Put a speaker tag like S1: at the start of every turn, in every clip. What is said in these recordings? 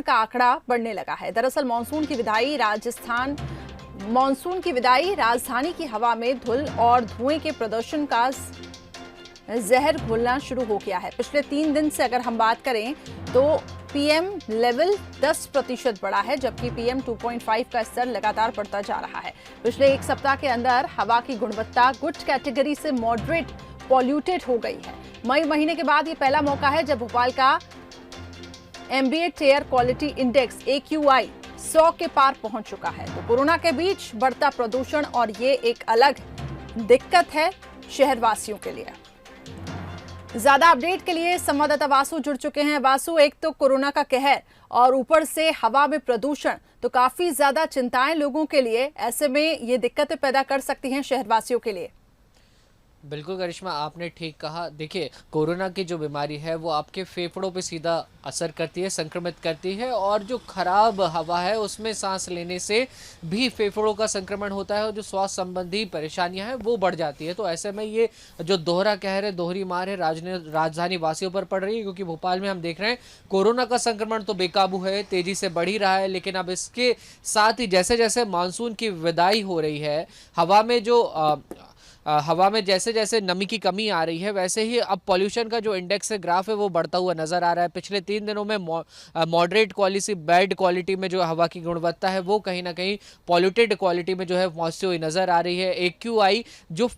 S1: का आंकड़ा बढ़ने लगा है। दरअसल मानसून की विदाई राजधानी की हवा में धूल और धुएं के प्रदर्शन का जहर घोलना शुरू हो गया है। पिछले 3 दिन से अगर हम बात करें तो पीएम लेवल 10% बढ़ा है, जबकि पीएम 2.5 का स्तर लगातार बढ़ता जा रहा है। पिछले 1 सप्ताह के अंदर हवा की गुणवत्ता गुड कैटेगरी से मॉडरेट पॉल्यूटेड हो गई है। मई महीने के बाद ये पहला मौका है जब भोपाल का ambient air quality index AQI 100 के पार पहुंच चुका है। तो कोरोना के बीच बढ़ता प्रदूषण और ये एक अलग दिक्कत है शहरवासियों के लिए। ज्यादा अपडेट के लिए संवाददाता वासु जुड़ चुके हैं। वासु, एक तो कोरोना का कहर और ऊपर से हवा में प्रदूषण, तो काफी ज्यादा चिंताएं लोगों के लिए। ऐसे में ये दिक्कतें पैदा कर सकती हैं शहरवासियों के लिए।
S2: बिल्कुल करिश्मा, आपने ठीक कहा। देखिए, कोरोना की जो बीमारी है वो आपके फेफड़ों पे सीधा असर करती है, संक्रमित करती है, और जो खराब हवा है उसमें सांस लेने से भी फेफड़ों का संक्रमण होता है और जो स्वास्थ्य संबंधी परेशानियां हैं वो बढ़ जाती है। तो ऐसे में ये जो दोहरा कहर है, दोहरी मार है राजधानी वासियों पर पड़ रही है, क्योंकि भोपाल में हम देख रहे हैं कोरोना का संक्रमण तो बेकाबू है, तेजी से बढ़ ही रहा है, लेकिन अब इसके साथ ही जैसे जैसे मानसून की विदाई हो रही है, हवा में जैसे जैसे नमी की कमी आ रही है, वैसे ही अब पॉल्यूशन का जो इंडेक्स है, ग्राफ है, वो बढ़ता हुआ नजर आ रहा है। पिछले 3 दिनों में मॉडरेट क्वालिटी, बैड क्वालिटी में जो हवा की गुणवत्ता है वो कहीं ना कहीं पॉल्यूटेड क्वालिटी में जो है पहुंचती हुई नजर आ रही है। AQI जो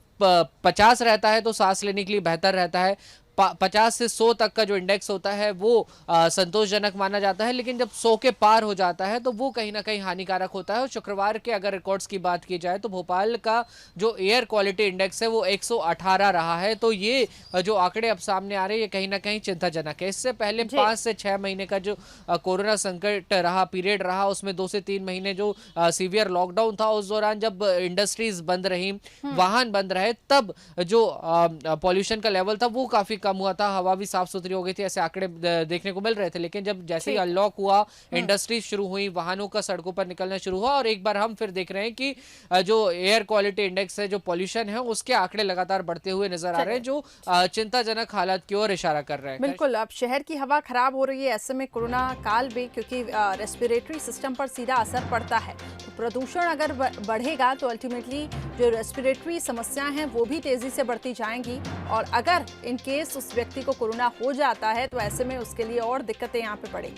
S2: 50 रहता है तो सांस लेने के लिए बेहतर रहता है। 50 से 100 तक का जो इंडेक्स होता है वो संतोषजनक माना जाता है, लेकिन जब 100 के पार हो जाता है तो वो कहीं ना कहीं हानिकारक होता है। और शुक्रवार के अगर रिकॉर्ड्स की बात की जाए तो भोपाल का जो एयर क्वालिटी इंडेक्स है वो 118 रहा है। तो ये जो आंकड़े अब सामने आ रहे हैं ये कहीं ना कहीं चिंताजनक है। इससे पहले 5 से 6 महीने का जो कोरोना संकट रहा, पीरियड रहा, उसमें 2 से 3 महीने जो सीवियर लॉकडाउन था, उस दौरान जब इंडस्ट्रीज बंद रही, वाहन बंद रहे, तब जो पॉल्यूशन का लेवल था वो काफी कम हुआ था, हवा भी साफ सुथरी हो गई थी, ऐसे आंकड़े देखने को मिल रहे थे। लेकिन जब जैसे ही अनलॉक हुआ, इंडस्ट्री शुरू हुई, वाहनों का सड़कों पर निकलना शुरू हुआ, और एक बार हम फिर देख रहे हैं कि जो एयर क्वालिटी इंडेक्स है, जो पॉल्यूशन है, उसके आंकड़े लगातार बढ़ते हुए नजर आ रहे हैं, जो चिंताजनक हालत की ओर इशारा कर रहे हैं।
S1: बिल्कुल, अब शहर की हवा खराब हो रही है, ऐसे में कोरोना काल भी, क्योंकि रेस्पिरेटरी सिस्टम पर सीधा असर पड़ता है। तो प्रदूषण अगर बढ़ेगा तो अल्टीमेटली जो रेस्पिरेटरी समस्याएं हैं वो भी तेजी से बढ़ती जाएंगी, और अगर इन केस उस व्यक्ति को कोरोना हो जाता है तो ऐसे में उसके लिए और दिक्कतें यहाँ पे पड़ेंगी।